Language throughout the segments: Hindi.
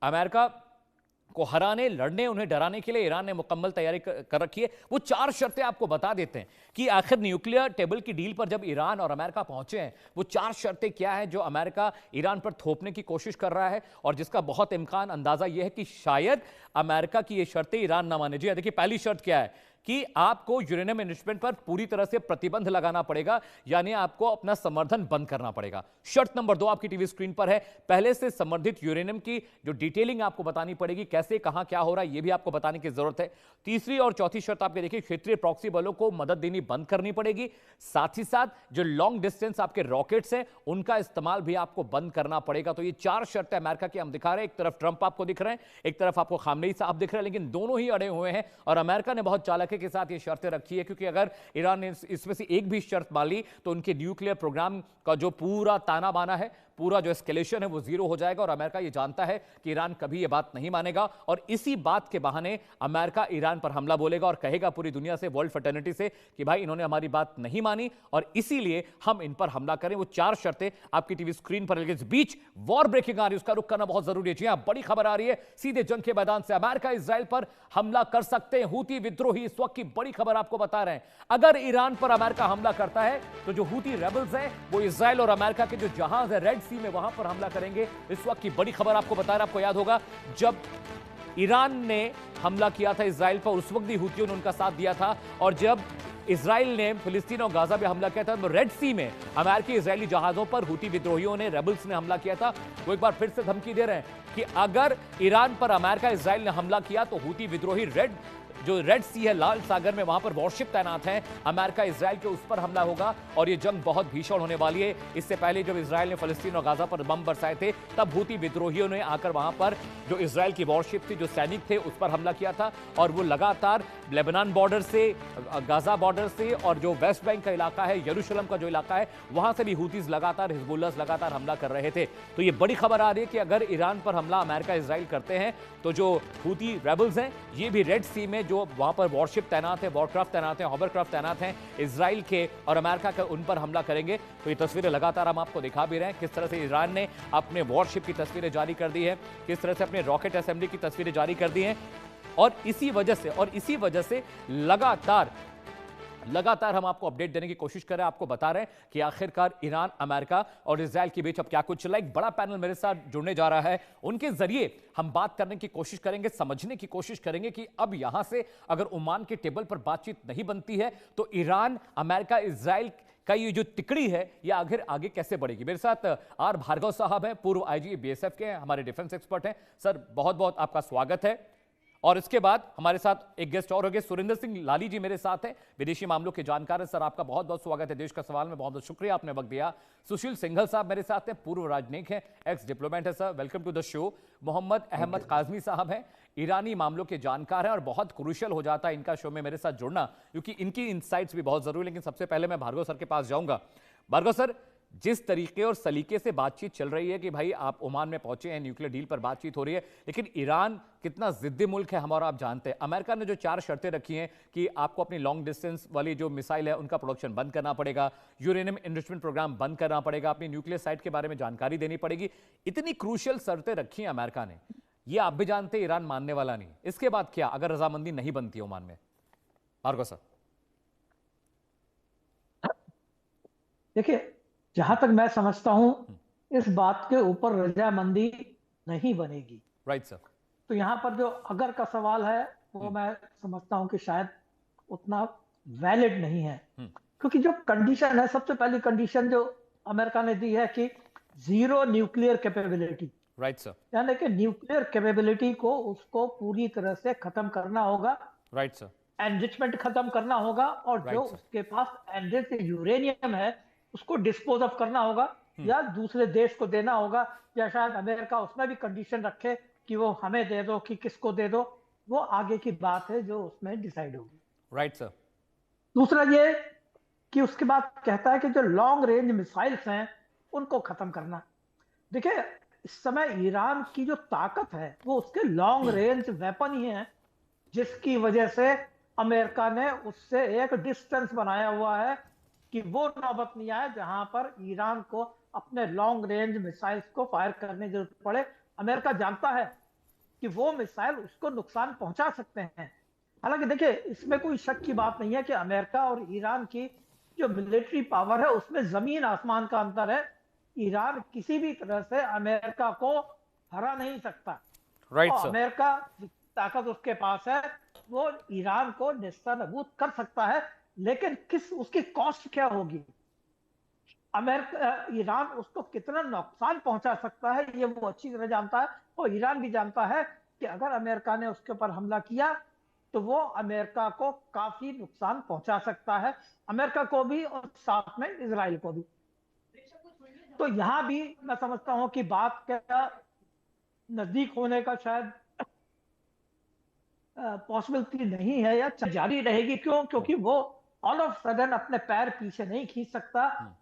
अमेरिका को हराने, लड़ने, उन्हें डराने के लिए ईरान ने मुकम्मल तैयारी कर रखी है। वो 4 शर्तें आपको बता देते हैं कि आखिर न्यूक्लियर टेबल की डील पर जब ईरान और अमेरिका पहुंचे हैं, वो 4 शर्तें क्या हैं जो अमेरिका ईरान पर थोपने की कोशिश कर रहा है और जिसका बहुत इम्कान, अंदाजा यह है कि शायद अमेरिका की ये शर्तें ईरान ना माने। जी देखिए, पहली शर्त क्या है कि आपको यूरेनियम एनरिचमेंट पर पूरी तरह से प्रतिबंध लगाना पड़ेगा, यानी आपको अपना समर्थन बंद करना पड़ेगा। शर्त नंबर 2 आपकी टीवी स्क्रीन पर है। पहले से संवर्धित यूरेनियम की जो डिटेलिंग आपको बतानी पड़ेगी, कैसे, कहां क्या हो रहा है, यह भी आपको बताने की जरूरत है। तीसरी और चौथी शर्त आपके देखिए, क्षेत्रीय प्रॉक्सी बलों को मदद देनी बंद करनी पड़ेगी। साथ ही साथ जो लॉन्ग डिस्टेंस आपके रॉकेट्स हैं, उनका इस्तेमाल भी आपको बंद करना पड़ेगा। तो ये 4 शर्तें अमेरिका की हम दिखा रहे हैं। एक तरफ ट्रंप आपको दिख रहे हैं, एक तरफ आपको खामनेई साहब दिख रहे हैं, लेकिन दोनों ही अड़े हुए हैं और अमेरिका ने बहुत चालाकी के साथ ये शर्तें रखी है, क्योंकि अगर ईरान ने इसमें से एक भी शर्त मान ली तो उनके न्यूक्लियर प्रोग्राम का जो पूरा ताना बाना है, पूरा जो एस्केलेशन है, वो जीरो हो जाएगा। और अमेरिका ये जानता है कि ईरान कभी ये बात नहीं मानेगा और इसी बात के बहाने अमेरिका ईरान पर हमला बोलेगा और कहेगा पूरी दुनिया से, वर्ल्ड फ्रेटर्निटी से, कि भाई इन्होंने हमारी बात नहीं मानी और इसीलिए हम इन पर हमला करें। वो 4 शर्तें आपकी टीवी स्क्रीन पर। लेकिन इस बीच वॉर ब्रेकिंग आ रही है, उसका रुख करना बहुत जरूरी है। जी हां, बड़ी खबर आ रही है सीधे जंग के मैदान से। अमेरिका इजराइल पर हमला कर सकते हैं हूती विद्रोही, इस वक्त की बड़ी खबर आपको बता रहे हैं। अगर ईरान पर अमेरिका हमला करता है तो जो हूती रेबल्स हैं वो इजराइल और अमेरिका के जो जहाज है रेड सी में, वहां पर हमला करेंगे। इस वक्त की बड़ी खबर आपको बता रहे हैं। आपको याद होगा जब ईरान ने हमला किया था इजराइल पर, उस वक्त भी हूतियों ने उनका साथ दिया था। और जब इजराइल ने फिलिस्तीन और गाजा पे हमला किया था तो रेड सी में अमेरिकी इजरायली जहाजों पर हूती विद्रोहियों ने, रेबल्स ने हमला किया था। वो एक बार फिर से धमकी दे रहे हैं कि अगर ईरान पर अमेरिका इजराइल ने हमला किया तो हूती विद्रोही जो रेड सी है, लाल सागर में, वहां पर वॉरशिप तैनात हैं, अमेरिका इजराइल के उस पर हमला होगा और यह जंग बहुत भीषण होने वाली है। इससे पहले जब इजराइल ने फिलिस्तीन और गाजा पर बम बरसाए थे, तब हूती विद्रोहियों ने आकर वहां पर जो इजराइल की वॉरशिप थी, जो सैनिक थे, उस पर हमला किया था। और वो लगातार लेबनान बॉर्डर से, गाजा बॉर्डर से और जो वेस्ट बैंक का इलाका है, यरूशलेम का जो इलाका है, वहां से भी हूतीज लगातार, हिजबुल्लाह लगातार हमला कर रहे थे। तो ये बड़ी खबर आ रही है कि अगर ईरान पर हमला अमेरिका इजराइल करते हैं तो जो हूती रेबल्स हैं, ये भी रेड सी में जो वहां पर वॉरशिप तैनात है, वॉरक्राफ्ट तैनात है, हॉवरक्राफ्ट तैनात हैं इजराइल के और अमेरिका का, उन पर हमला करेंगे। तो ये तस्वीरें लगातार हम आपको दिखा भी रहे हैं, किस तरह से ईरान ने अपने वॉरशिप की तस्वीरें जारी कर दी है, किस तरह से अपने रॉकेट असेंबली की तस्वीरें जारी कर दी हैं। और इसी वजह से लगातार हम आपको अपडेट देने की कोशिश कर रहे हैं, आपको बता रहे हैं कि आखिरकार ईरान, अमेरिका और इजराइल के बीच अब क्या कुछ चला। एक बड़ा पैनल मेरे साथ जुड़ने जा रहा है, उनके जरिए हम बात करने की कोशिश करेंगे, समझने की कोशिश करेंगे कि अब यहां से अगर ओमान के टेबल पर बातचीत नहीं बनती है तो ईरान, अमेरिका, इजराइल का ये जो तिकड़ी है ये आगे कैसे बढ़ेगी। मेरे साथ आर भार्गव साहब हैं, पूर्व आईजी बीएसएफ के हैं, हमारे डिफेंस एक्सपर्ट हैं। सर, बहुत बहुत आपका स्वागत है। और इसके बाद हमारे साथ एक गेस्ट और हो गए, सुरेंद्र सिंह लाली जी मेरे साथ हैं, विदेशी मामलों के जानकार हैं। सर, आपका बहुत बहुत स्वागत है देश का सवाल में, बहुत बहुत शुक्रिया, आपने वक्त दिया। सुशील सिंघल साहब मेरे साथ हैं, पूर्व राजनयिक हैं, एक्स डिप्लोमेट है। Sir, welcome to the show. Mohammad Ahmad Kazmi sahab हैं, ईरानी मामलों के जानकार हैं और बहुत क्रूशियल हो जाता है इनका शो में मेरे साथ जुड़ना, क्योंकि इनकी इनसाइट्स भी बहुत जरूरी है। लेकिन सबसे पहले मैं भार्गव सर के पास जाऊंगा। भार्गव सर, जिस तरीके और सलीके से बातचीत चल रही है कि भाई आप ओमान में पहुंचे हैं, न्यूक्लियर डील पर बातचीत हो रही है, लेकिन ईरान कितना जिद्दी मुल्क है हम और आप जानते हैं। अमेरिका ने जो 4 शर्तें रखी हैं कि आपको अपनी लॉन्ग डिस्टेंस वाली जो मिसाइल है उनका प्रोडक्शन बंद करना पड़ेगा, यूरेनियम एनरिचमेंट प्रोग्राम बंद करना पड़ेगा, अपनी न्यूक्लियर साइट के बारे में जानकारी देनी पड़ेगी, इतनी क्रूशियल शर्तें रखी हैं अमेरिका ने, ये आप भी जानते हैं ईरान मानने वाला नहीं। इसके बाद क्या अगर रजामंदी नहीं बनती ओमान में? भार्गव सर, देखिए, जहां तक मैं समझता हूं इस बात के ऊपर रजामंदी नहीं बनेगी। Right sir. तो यहाँ पर जो अगर का सवाल है वो मैं समझता हूं कि शायद उतना वैलिड नहीं है, क्योंकि जो कंडीशन है, सबसे पहली कंडीशन जो अमेरिका ने दी है कि zero nuclear capability. Right sir. यानी कि न्यूक्लियर कैपेबिलिटी को उसको पूरी तरह से खत्म करना होगा। Right sir. एनरिचमेंट खत्म करना होगा और जो उसके पास एनरिच्ड यूरेनियम है उसको डिस्पोज ऑफ करना होगा या दूसरे देश को देना होगा, या शायद अमेरिका उसमें भी कंडीशन रखे कि वो हमें दे दो कि किसको दे दो, वो आगे की बात है जो उसमें डिसाइड होगी। Right sir. दूसरा ये कि उसके बाद कहता है कि जो लॉन्ग रेंज मिसाइल्स हैं उनको खत्म करना। देखिए, इस समय ईरान की जो ताकत है वो उसके लॉन्ग रेंज वेपन ही है, जिसकी वजह से अमेरिका ने उससे एक डिस्टेंस बनाया हुआ है कि वो नौबत नहीं आए जहां पर ईरान को अपने लॉन्ग रेंज मिसाइल्स को फायर करने की जरूरत पड़े। अमेरिका जानता है कि वो मिसाइल उसको नुकसान पहुंचा सकते हैं। हालांकि देखिए, इसमें कोई शक की बात नहीं है कि अमेरिका और ईरान की जो मिलिट्री पावर है उसमें जमीन आसमान का अंतर है। ईरान किसी भी तरह से अमेरिका को हरा नहीं सकता, राइट और सर। अमेरिका जितनी ताकत उसके पास है वो ईरान को नेस्तनाबूद कर सकता है, लेकिन किस उसकी कॉस्ट क्या होगी, अमेरिका ईरान उसको कितना नुकसान पहुंचा सकता है ये वो अच्छी तरह जानता है। और ईरान भी जानता है कि अगर अमेरिका ने उसके ऊपर हमला किया तो वो अमेरिका को काफी नुकसान पहुंचा सकता है, अमेरिका को भी और साथ में इजराइल को भी। तो यहां भी मैं समझता हूं कि बात का नजदीक होने का शायद पॉसिबिलिटी नहीं है, या जारी रहेगी। क्यों? क्योंकि वो ऑल ऑफ सडन अपने पैर पीछे नहीं खींच सकता।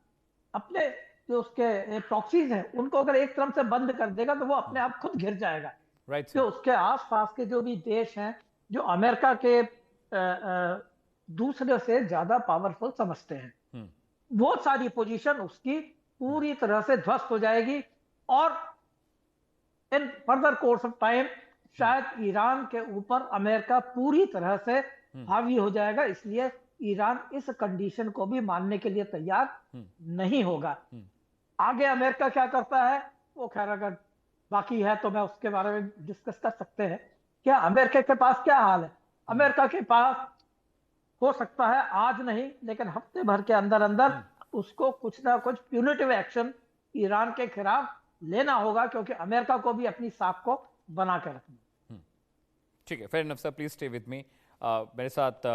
अपने जो उसके प्रॉक्सीज हैं उनको अगर एक तरफ से बंद कर देगा तो वो अपने आप खुद घिर जाएगा। राइट जो सर। उसके आसपास के जो भी देश हैं, जो अमेरिका के दूसरे से ज्यादा पावरफुल समझते हैं, वो सारी पोजीशन उसकी पूरी तरह से ध्वस्त हो जाएगी। और in further course of time शायद ईरान के ऊपर अमेरिका पूरी तरह से हावी हो जाएगा। इसलिए ईरान इस कंडीशन को भी मानने के लिए तैयार नहीं होगा। आगे अमेरिका क्या करता है वो खैर अगर बाकी है तो मैं उसके बारे में डिस्कस कर सकते हैं। क्या अमेरिका के पास क्या हाल है? अमेरिका के पास हो सकता है आज नहीं, लेकिन हफ्ते भर के अंदर अंदर उसको कुछ ना कुछ प्यूनिटिव एक्शन ईरान के खिलाफ लेना होगा, क्योंकि अमेरिका को भी अपनी साख को बना के रखना। ठीक है, fair enough sir, please stay with me. मेरे साथ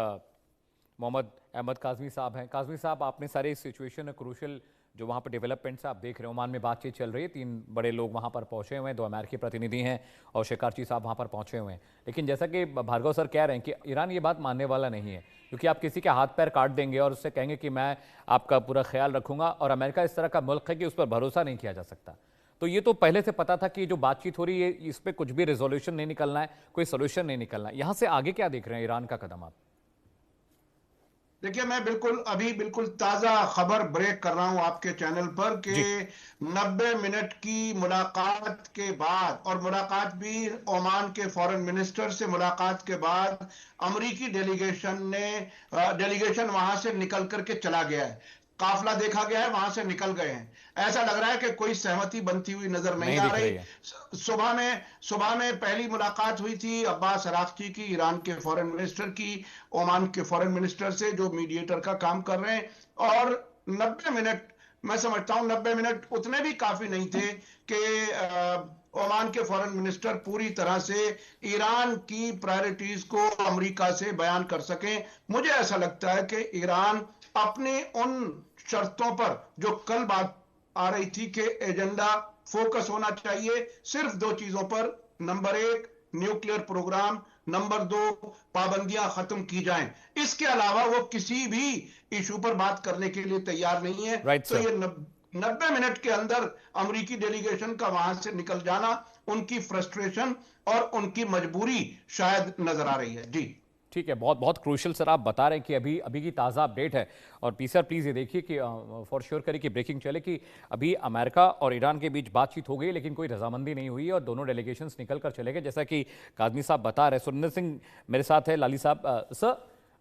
मोहम्मद अहमद काज़मी साहब हैं। काज़मी साहब, आपने सारे सिचुएशन क्रूशल जो वहाँ पर डेवलपमेंट्स आप देख रहे हो, ओमान में बातचीत चल रही है, 3 बड़े लोग वहाँ पर पहुँचे हुए हैं, 2 अमेरिकी प्रतिनिधि हैं और शिकारची साहब वहाँ पर पहुँचे हुए हैं। लेकिन जैसा कि भार्गव सर कह रहे हैं कि ईरान ये बात मानने वाला नहीं है, क्योंकि आप किसी के हाथ पैर काट देंगे और उससे कहेंगे कि मैं आपका पूरा ख्याल रखूंगा, और अमेरिका इस तरह का मुल्क है कि उस पर भरोसा नहीं किया जा सकता। तो ये तो पहले से पता था कि जो बातचीत हो रही है इस पर कुछ भी रेजोल्यूशन नहीं निकलना है, कोई सोल्यूशन नहीं निकलना है। यहाँ से आगे क्या देख रहे हैं ईरान का कदम आप? देखिए, मैं बिल्कुल ताजा खबर ब्रेक कर रहा हूं आपके चैनल पर कि 90 मिनट की मुलाकात के बाद, और मुलाकात भी ओमान के फॉरेन मिनिस्टर से मुलाकात के बाद, अमेरिकी डेलीगेशन वहां से निकल करके चला गया है। काफिला देखा गया है, वहां से निकल गए हैं। ऐसा लग रहा है कि कोई सहमति बनती हुई नजर नहीं आ रही। सुबह में पहली मुलाकात हुई थी अब्बास अराक्ची की, ईरान के फॉरेन मिनिस्टर की, ओमान के फॉरेन मिनिस्टर से, जो मीडिएटर का काम कर रहे हैं। और 90 मिनट, मैं समझता हूं 90 मिनट उतने भी काफी नहीं थे कि ओमान के फॉरेन मिनिस्टर पूरी तरह से ईरान की प्रायोरिटीज को अमेरिका से बयान कर सकें। मुझे ऐसा लगता है कि ईरान अपने उन शर्तों पर जो कल बात आ रही थी कि एजेंडा फोकस होना चाहिए सिर्फ 2 चीजों पर, नंबर 1 न्यूक्लियर प्रोग्राम, नंबर 2 पाबंदियां खत्म की जाएं। इसके अलावा वो किसी भी इशू पर बात करने के लिए तैयार नहीं है। तो ये 90 मिनट के अंदर अमेरिकी डेलीगेशन का वहां से निकल जाना उनकी फ्रस्ट्रेशन और उनकी मजबूरी शायद नजर आ रही है। जी ठीक है, बहुत बहुत क्रूशल सर आप बता रहे हैं कि अभी की ताज़ा अपडेट है। और पी सर प्लीज़ ये देखिए कि फॉर श्योर करिए कि ब्रेकिंग चले कि अभी अमेरिका और ईरान के बीच बातचीत हो गई, लेकिन कोई रजामंदी नहीं हुई और दोनों डेलीगेशंस निकल कर चले गए, जैसा कि काज़मी साहब बता रहे। सुरेंद्र सिंह मेरे साथ है, लाली साहब। सर,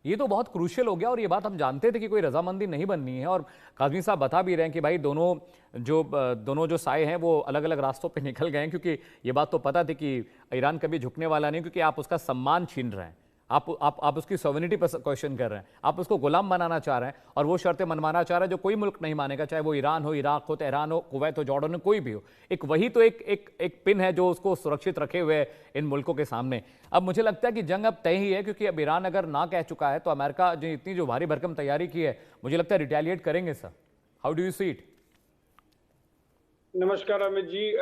ये तो बहुत क्रूशियल हो गया, और ये बात हम जानते थे कि कोई रजामंदी नहीं बननी है, और काज़मी साहब बता भी रहे हैं कि भाई दोनों जो साए हैं वो अलग अलग रास्तों पे निकल गए हैं, क्योंकि ये बात तो पता थी कि ईरान कभी झुकने वाला नहीं, क्योंकि आप उसका सम्मान छीन रहे हैं, आप उसकी सॉवरेनिटी पर क्वेश्चन कर रहे हैं, आप उसको गुलाम बनाना चाह रहे हैं, और वो शर्तें मनवाना चाह रहे हैं जो कोई मुल्क नहीं मानेगा, चाहे वो ईरान हो, इराक हो, तेहरान हो, कुवैत हो, जॉर्डन हो, कोई भी हो। वही तो एक पिन है जो उसको सुरक्षित रखे हुए इन मुल्कों के सामने। अब मुझे लगता है कि जंग अब तय ही है, क्योंकि अब ईरान अगर ना कह चुका है तो अमेरिका जो इतनी भारी भरकम तैयारी की है, मुझे लगता है रिटेलिएट करेंगे। Sir, how do you see it? नमस्कार अमित जी।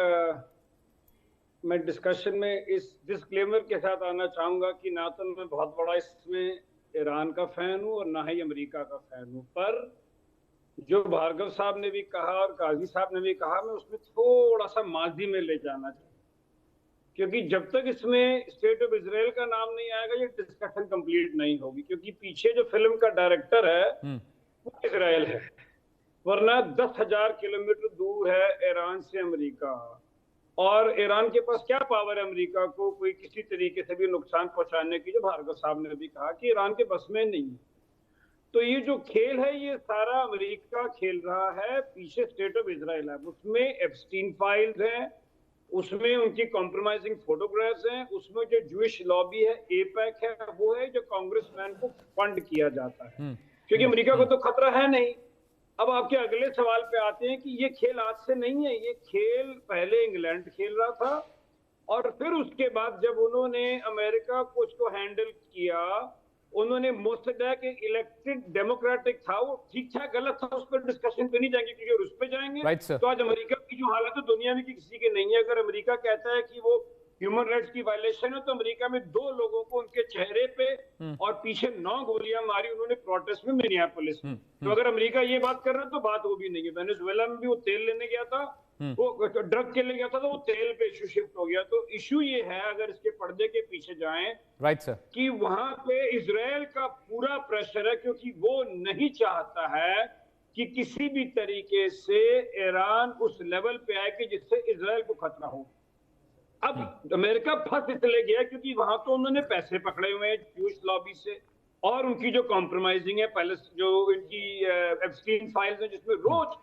मैं डिस्कशन में इस डिस्क्लेमर के साथ आना चाहूंगा कि ना तो मैं बहुत बड़ा इसमें ईरान का फैन हूं और ना ही अमेरिका का फैन हूं, पर जो भार्गव साहब ने भी कहा और काजी साहब ने भी कहा, मैं उसमें थोड़ा सा माजी में ले जाना चाहूंगा, क्योंकि जब तक इसमें स्टेट ऑफ इजराइल का नाम नहीं आएगा ये डिस्कशन कंप्लीट नहीं होगी, क्योंकि पीछे जो फिल्म का डायरेक्टर है वो इजराइल है, वरना 10,000 किलोमीटर दूर है ईरान से अमेरिका। और ईरान के पास क्या पावर है अमेरिका को कोई किसी तरीके से भी नुकसान पहुंचाने की, जो भार्गव साहब ने भी कहा कि ईरान के बस में नहीं है। तो ये जो खेल है ये सारा अमेरिका खेल रहा है, पीछे स्टेट ऑफ इजराइल है, उसमें एप्स्टीन फाइल्स हैं, उसमें उनकी कॉम्प्रोमाइजिंग फोटोग्राफ्स हैं, उसमें जो जूइश लॉबी है, एपैक है, वो है जो कांग्रेसमैन को फंड किया जाता है, क्योंकि अमेरिका को तो खतरा है नहीं। अब आपके अगले सवाल पे आते हैं कि ये खेल आज से नहीं है, ये खेल पहले इंग्लैंड खेल रहा था और फिर उसके बाद जब उन्होंने अमेरिका को उसको हैंडल किया, उन्होंने मोस्टैक इलेक्टेड डेमोक्रेटिक था, वो ठीक था गलत था उस पर डिस्कशन पे नहीं जाएंगे, क्योंकि उस पर जाएंगे तो आज अमेरिका की जो हालत है दुनिया में किसी के नहीं है। अगर अमेरिका कहता है कि वो ह्यूमन राइट्स की वायलेशन है, तो अमेरिका में 2 लोगों को उनके चेहरे पे और पीछे 9 गोलियां मारी उन्होंने प्रोटेस्ट में मिनियापोलिस। तो अगर अमेरिका ये बात कर रहा है तो बात वो भी नहीं है। वेनेजुएला में भी वो तेल लेने गया था, वो ड्रग के लिए गया था, तो वो तेल पे इशू शिफ्ट हो गया। तो इशू ये है, अगर इसके पर्दे के पीछे जाएं, राइट सर, कि वहां पे इजराइल का पूरा प्रेशर है, क्योंकि वो नहीं चाहता है कि किसी भी तरीके से ईरान उस लेवल पे आए कि जिससे इजराइल को खतरा हो। अब अमेरिका फंस इसलिए गया क्योंकि वहां तो उन्होंने पैसे पकड़े हुए हैं जूश लॉबी से, और उनकी जो कॉम्प्रोमाइजिंग है, पहले जो इनकी एप्स्टीन फाइल्स है जिसमें रोज